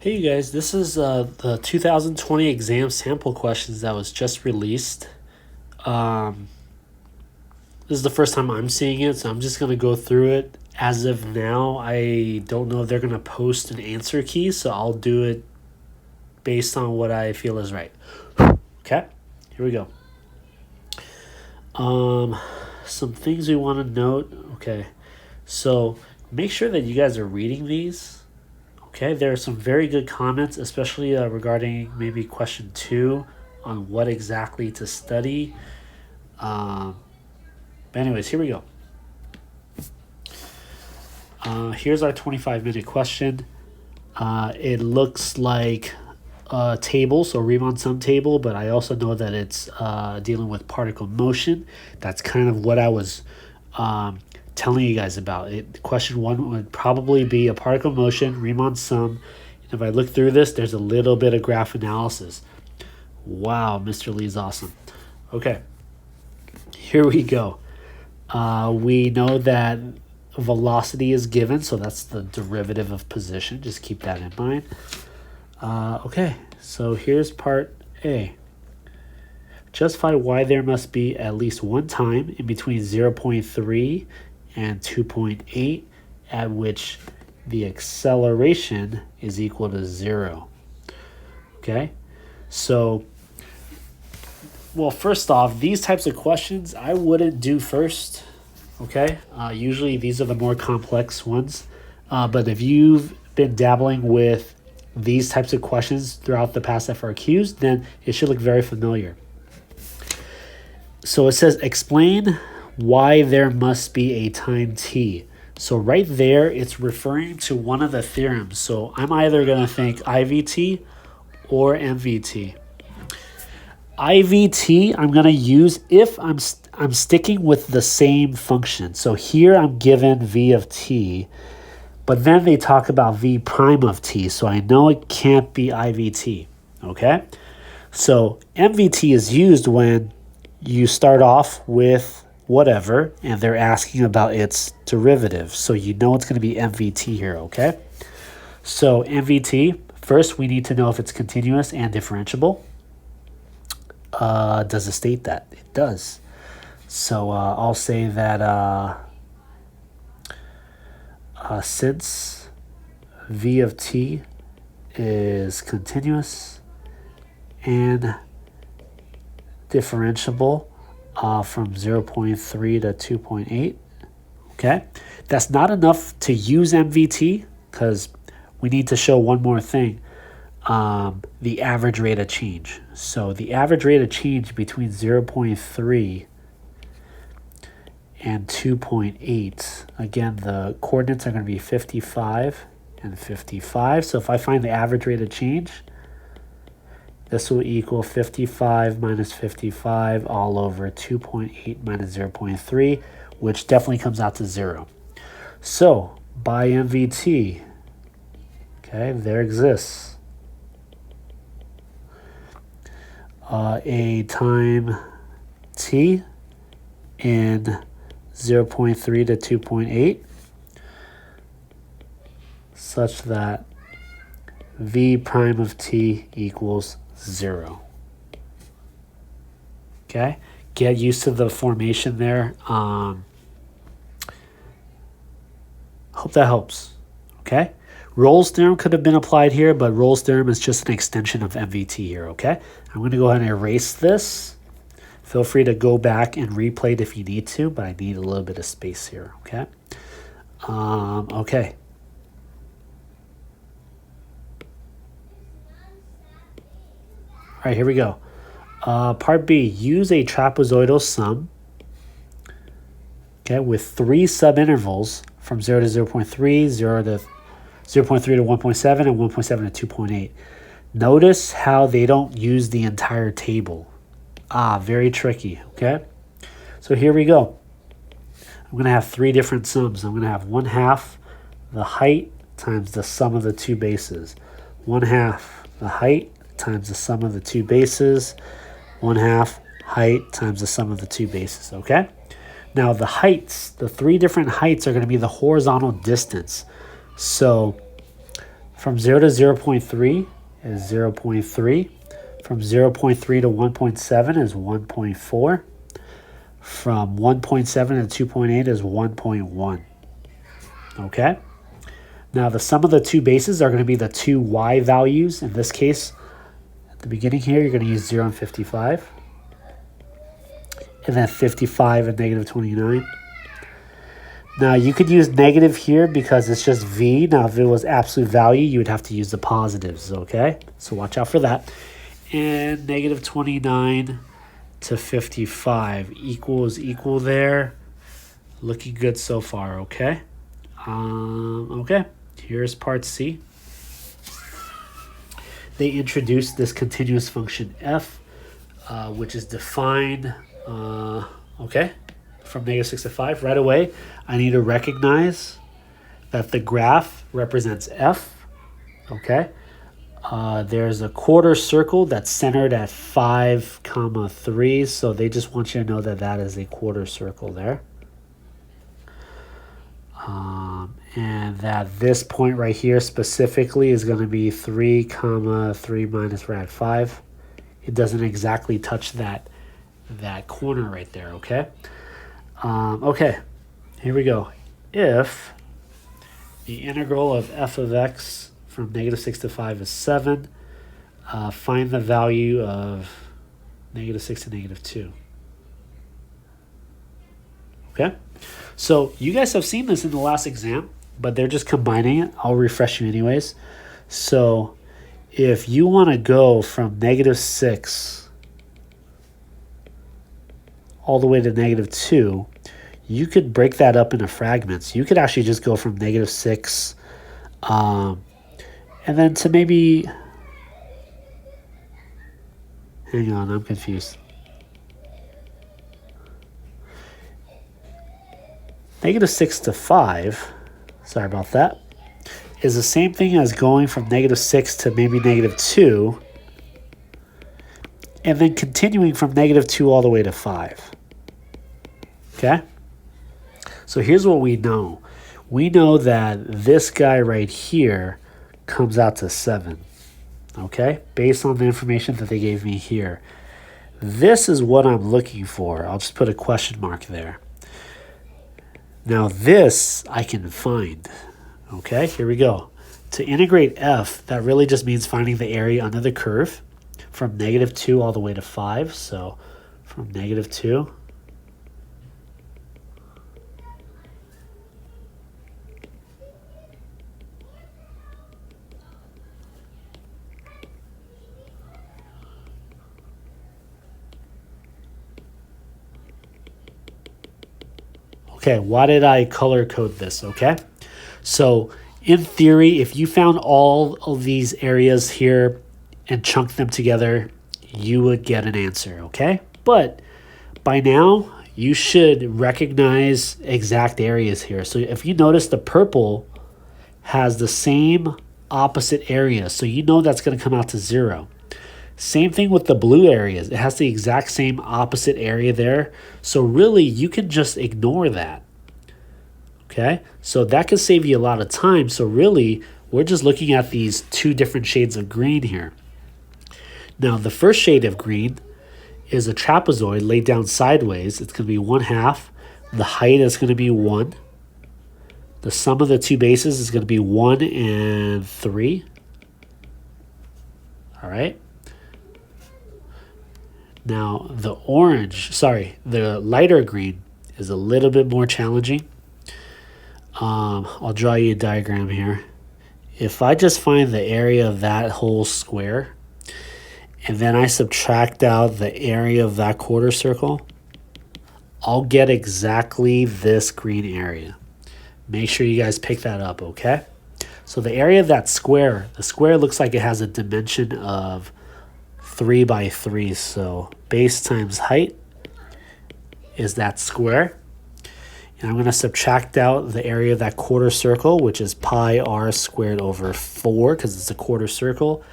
Hey you guys, this is the 2020 exam sample questions that was just released. Um, this is the first time I'm seeing it, so I'm just going to go through it. As of now, I don't know if they're going to post an answer key, so I'll do it based on what I feel is right. Okay, here we go. Some things we want to note. Okay, so make sure that you guys are reading these. Okay, there are some very good comments, especially regarding maybe question 2 on what exactly to study. But anyways, here we go. Here's our 25-minute question. It looks like a table, so Riemann sum table, but I also know that it's dealing with particle motion. That's kind of what I was telling you guys about. Question 1 would probably be a particle motion, Riemann sum. And if I look through this, there's a little bit of graph analysis. Wow, Mr. Lee's awesome. Okay, here we go. We know that velocity is given, so that's the derivative of position. Just keep that in mind. Okay, so here's part A. Justify why there must be at least one time in between 0.3 and 2.8 at which the acceleration is equal to 0. Okay, so, well, first off, these types of questions I wouldn't do first. Okay, usually these are the more complex ones, but if you've been dabbling with these types of questions throughout the past FRQs, then it should look very familiar. So it says explain why there must be a time t. So right there, it's referring to one of the theorems. So I'm either going to think IVT or MVT. IVT I'm going to use if I'm sticking with the same function. So here I'm given v of t, but then they talk about v prime of t, so I know it can't be IVT, okay? So MVT is used when you start off with whatever, and they're asking about its derivative, so you know it's going to be MVT here, okay? So MVT, first we need to know if it's continuous and differentiable. Does it state that? It does. So I'll say that since v of t is continuous and differentiable from 0.3 to 2.8, okay? That's not enough to use MVT because we need to show one more thing, the average rate of change. So the average rate of change between 0.3 and 2.8, again, the coordinates are going to be 55 and 55. So if I find the average rate of change, this will equal 55 minus 55 all over 2.8 minus 0.3, which definitely comes out to 0. So by MVT, okay, there exists a time t in 0.3 to 2.8 such that v prime of t equals 0. Okay, get used to the formation there. Hope that helps. Okay, Rolle's theorem could have been applied here, but Rolle's theorem is just an extension of MVT here. Okay, I'm going to go ahead and erase this. Feel free to go back and replay it if you need to, but I need a little bit of space here. Okay. Okay. All right, here we go. Part B, use a trapezoidal sum, okay, with 3 subintervals from 0 to 0.3, 0 to 0.3 to 1.7, and 1.7 to 2.8. Notice how they don't use the entire table. Very tricky, okay? So here we go. I'm going to have 3 different sums. I'm going to have 1/2 the height times the sum of the 2 bases. 1/2 the height times the sum of the 2 bases. 1/2 height times the sum of the 2 bases, okay? Now the heights, the 3 different heights are going to be the horizontal distance. So From 0 to 0 0.3 is 0 0.3. From 0 0.3 to 1.7 is 1.4. From 1.7 to 2.8 is 1.1. Okay? Now the sum of the two bases are going to be the two y values. In this case, at the beginning here, you're going to use 0 and 55. And then 55 and negative 29. Now you could use negative here because it's just v. Now if it was absolute value, you would have to use the positives, okay? So watch out for that. And negative 29 to 55 equals equal there. Looking good so far, okay? Okay, here's part C. They introduced this continuous function f, which is defined, okay, from negative 6 to 5. Right away, I need to recognize that the graph represents f, okay? There's a quarter circle that's centered at 5, 3, so they just want you to know that that is a quarter circle there. And that this point right here specifically is going to be 3, 3 minus rad 5. It doesn't exactly touch that corner right there, okay? Okay, here we go. If the integral of f of x from negative 6 to 5 is 7, find the value of negative 6 to negative 2. Okay? So you guys have seen this in the last exam, but they're just combining it. I'll refresh you anyways. So if you want to go from negative 6 all the way to negative 2, you could break that up into fragments. You could actually just go from negative 6 and then to maybe, hang on, I'm confused. Negative 6 to 5, sorry about that, is the same thing as going from negative 6 to maybe negative 2, and then continuing from negative 2 all the way to 5. Okay? So here's what we know. We know that this guy right here comes out to 7. Okay? Based on the information that they gave me here. This is what I'm looking for. I'll just put a question mark there. Now this I can find. Okay, here we go. To integrate f, that really just means finding the area under the curve from negative 2 all the way to 5. So from negative 2 Okay, why did I color code this, okay? So in theory, if you found all of these areas here and chunked them together, you would get an answer, okay? But by now, you should recognize exact areas here. So if you notice, the purple has the same opposite area, so you know that's going to come out to 0. Same thing with the blue areas. It has the exact same opposite area there. So really, you can just ignore that. Okay? So that could save you a lot of time. So really, we're just looking at these two different shades of green here. Now, the first shade of green is a trapezoid laid down sideways. It's going to be 1/2. The height is going to be 1. The sum of the two bases is going to be 1 and 3. All right? Now, the lighter green is a little bit more challenging. I'll draw you a diagram here. If I just find the area of that whole square, and then I subtract out the area of that quarter circle, I'll get exactly this green area. Make sure you guys pick that up, okay? So the area of that square, the square looks like it has a dimension of 3 by 3, so base times height is that square. And I'm going to subtract out the area of that quarter circle, which is pi r squared over 4, because it's a quarter circle.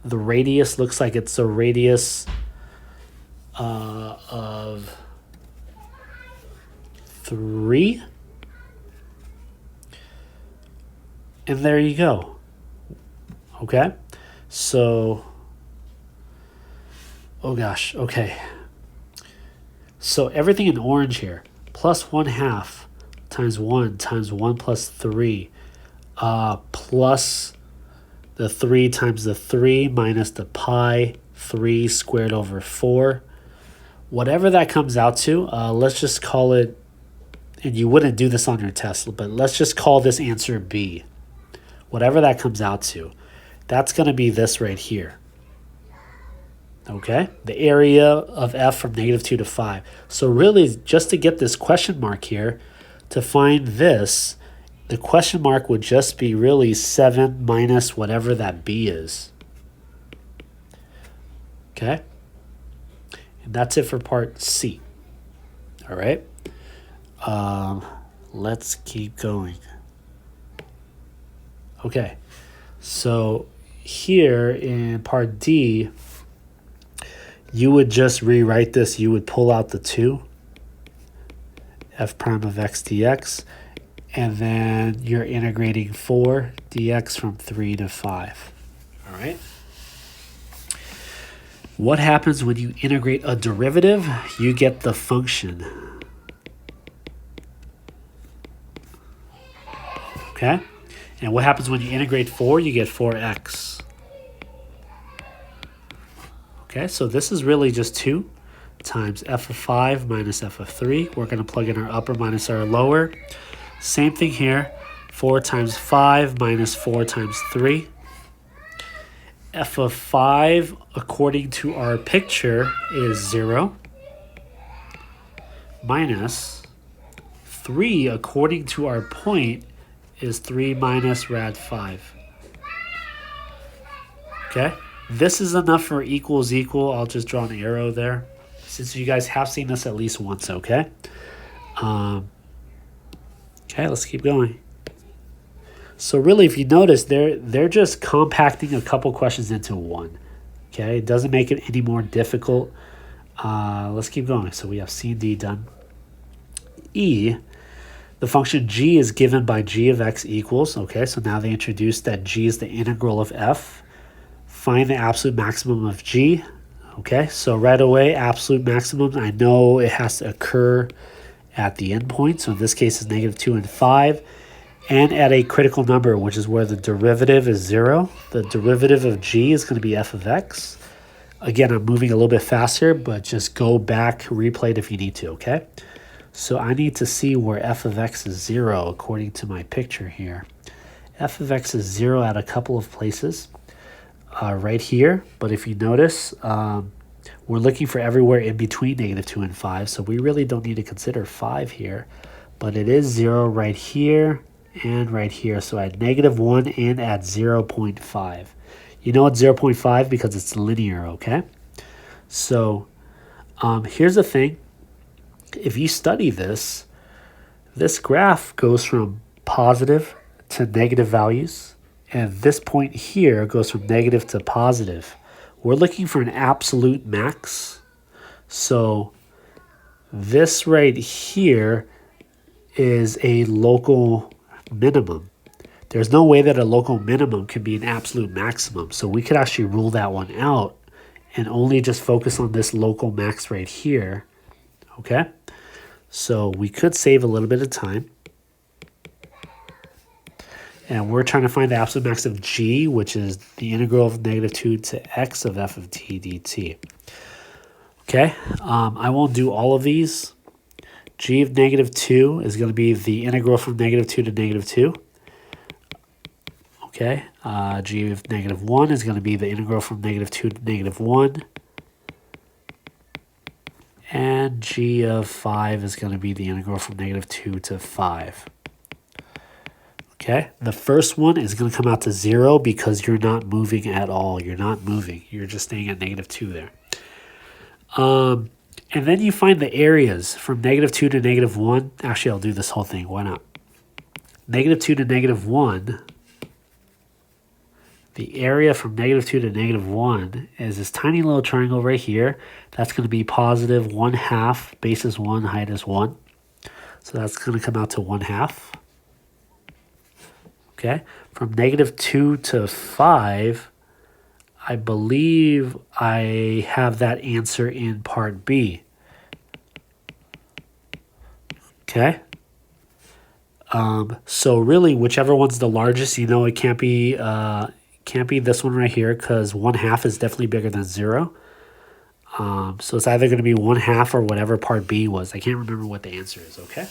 The radius looks like it's a radius of 3. And there you go. Okay, so, oh gosh, okay. So everything in orange here, plus 1/2 times 1 times 1 plus 3, plus the 3 times the 3 minus the pi 3 squared over 4. Whatever that comes out to, let's just call it, and you wouldn't do this on your test, but let's just call this answer B. Whatever that comes out to, that's going to be this right here. Okay, the area of f from -2 to 5. So really, just to get this question mark here, to find this, the question mark would just be really 7 minus whatever that b is. Okay, and that's it for part C. All right, let's keep going. Okay, so here in part D, you would just rewrite this. You would pull out the 2, f prime of x dx, and then you're integrating 4 dx from 3 to 5. All right. What happens when you integrate a derivative? You get the function. Okay. And what happens when you integrate 4? You get 4x. Okay, so this is really just 2 times f of 5 minus f of 3. We're going to plug in our upper minus our lower. Same thing here. 4 times 5 minus 4 times 3. F of 5, according to our picture, is 0. Minus 3, according to our point, is 3 minus rad 5. Okay? This is enough for equals equal. I'll just draw an arrow there, since you guys have seen this at least once, okay? Okay, let's keep going. So really, if you notice, they're just compacting a couple questions into one. Okay, it doesn't make it any more difficult. Let's keep going. So we have C and D done. E, the function g is given by g of x equals. Okay, so now they introduced that g is the integral of f. Find the absolute maximum of g. Okay, so right away, absolute maximum, I know it has to occur at the endpoint. So in this case, it's -2 and 5. And at a critical number, which is where the derivative is 0. The derivative of g is going to be f of x. Again, I'm moving a little bit faster, but just go back, replay it if you need to, okay? So I need to see where f of x is 0 according to my picture here. F of x is 0 at a couple of places. Right here, but if you notice, we're looking for everywhere in between -2 and 5, so we really don't need to consider 5 here, but it is 0 right here and right here, so at -1 and at 0.5. You know it's 0.5 because it's linear, okay? So here's the thing. If you study this, this graph goes from positive to negative values. And this point here goes from negative to positive. We're looking for an absolute max. So this right here is a local minimum. There's no way that a local minimum can be an absolute maximum. So we could actually rule that one out and only just focus on this local max right here. Okay? So we could save a little bit of time. And we're trying to find the absolute max of g, which is the integral of -2 to x of f of t dt. Okay, I won't do all of these. G of -2 is going to be the integral from -2 to -2. Okay, g of -1 is going to be the integral from -2 to -1. And g of 5 is going to be the integral from -2 to 5. Okay, the first one is going to come out to 0 because you're not moving at all. You're not moving. You're just staying at -2 there. And then you find the areas from -2 to -1. Actually, I'll do this whole thing. Why not? -2 to -1. The area from -2 to -1 is this tiny little triangle right here. That's going to be positive 1/2. Base is 1, height is 1. So that's going to come out to 1/2. Okay, from -2 to 5, I believe I have that answer in part B. Okay. So really, whichever one's the largest, you know, it can't be this one right here because 1/2 is definitely bigger than 0. So it's either going to be 1/2 or whatever part B was. I can't remember what the answer is. Okay.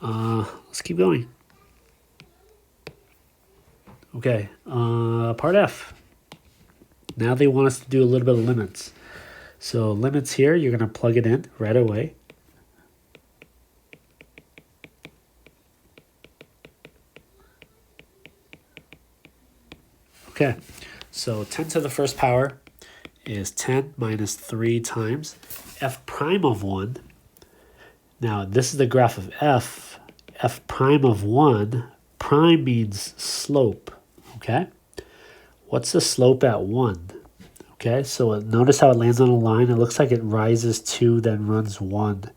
Let's keep going. Okay. Part F. Now they want us to do a little bit of limits. So limits here, you're going to plug it in right away. Okay, so 10 to the first power is 10 minus 3 times f prime of 1. Now, this is the graph of f. F prime of 1, prime means slope, okay? What's the slope at 1? Okay, so notice how it lands on a line. It looks like it rises 2, then runs 1,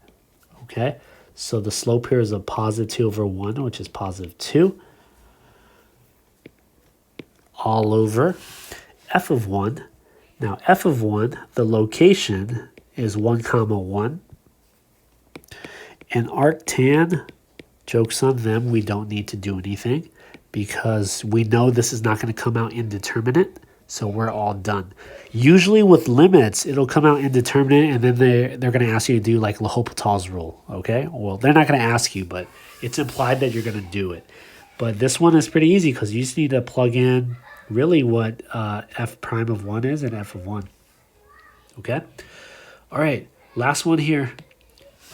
okay? So the slope here is a positive 2 over 1, which is positive 2. All over f of 1. Now f of 1, the location is 1 comma 1. And arctan, joke's on them, we don't need to do anything because we know this is not going to come out indeterminate, so we're all done. Usually with limits, it'll come out indeterminate and then they're going to ask you to do like L'Hopital's rule, okay? Well, they're not going to ask you, but it's implied that you're going to do it. But this one is pretty easy because you just need to plug in really what f prime of 1 is and f of 1. Okay? All right, last one here.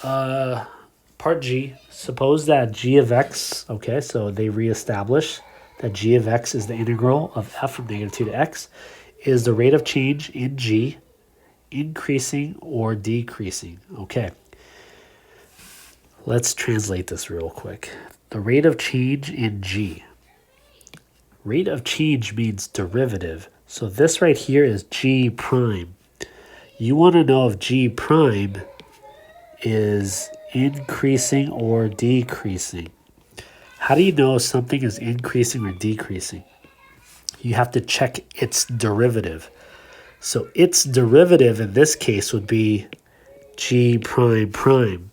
Part G. Suppose that g of x, okay, so they reestablish that g of x is the integral of f from -2 to x, is the rate of change in g increasing or decreasing. Okay. Let's translate this real quick. The rate of change in g. Rate of change means derivative. So this right here is g prime. You want to know if g prime is increasing or decreasing. How do you know if something is increasing or decreasing? You have to check its derivative. So its derivative in this case would be g prime prime.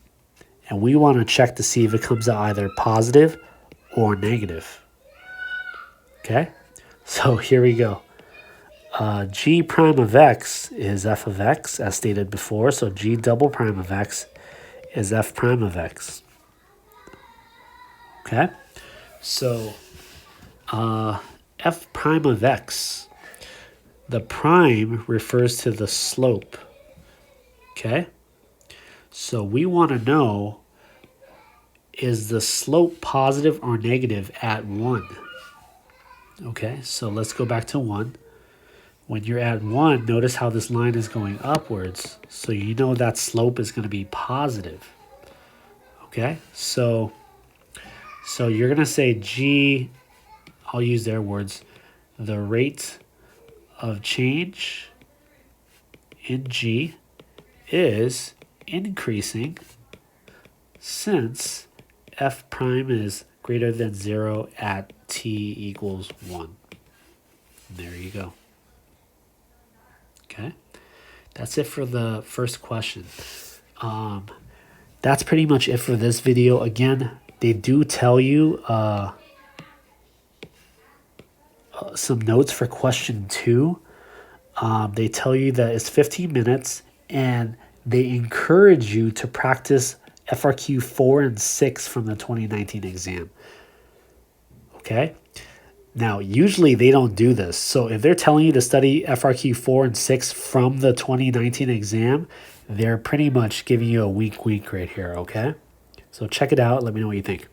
And we want to check to see if it comes out either positive or negative. Okay, so here we go. G prime of x is f of x, as stated before. So g double prime of x is f prime of x. Okay, so f prime of x, the prime refers to the slope. Okay, so we want to know, is the slope positive or negative at 1? Okay, so let's go back to 1. When you're at 1, notice how this line is going upwards. So you know that slope is going to be positive. Okay, so you're going to say g, I'll use their words, the rate of change in g is increasing since f prime is greater than 0 at t equals 1. There you go. Okay, that's it for the first question. That's pretty much it for this video. Again, they do tell you some notes for question 2. They tell you that it's 15 minutes and they encourage you to practice FRQ 4 and 6 from the 2019 exam. Okay, now usually they don't do this. So if they're telling you to study FRQ 4 and 6 from the 2019 exam, they're pretty much giving you a wink right here. Okay, so check it out. Let me know what you think.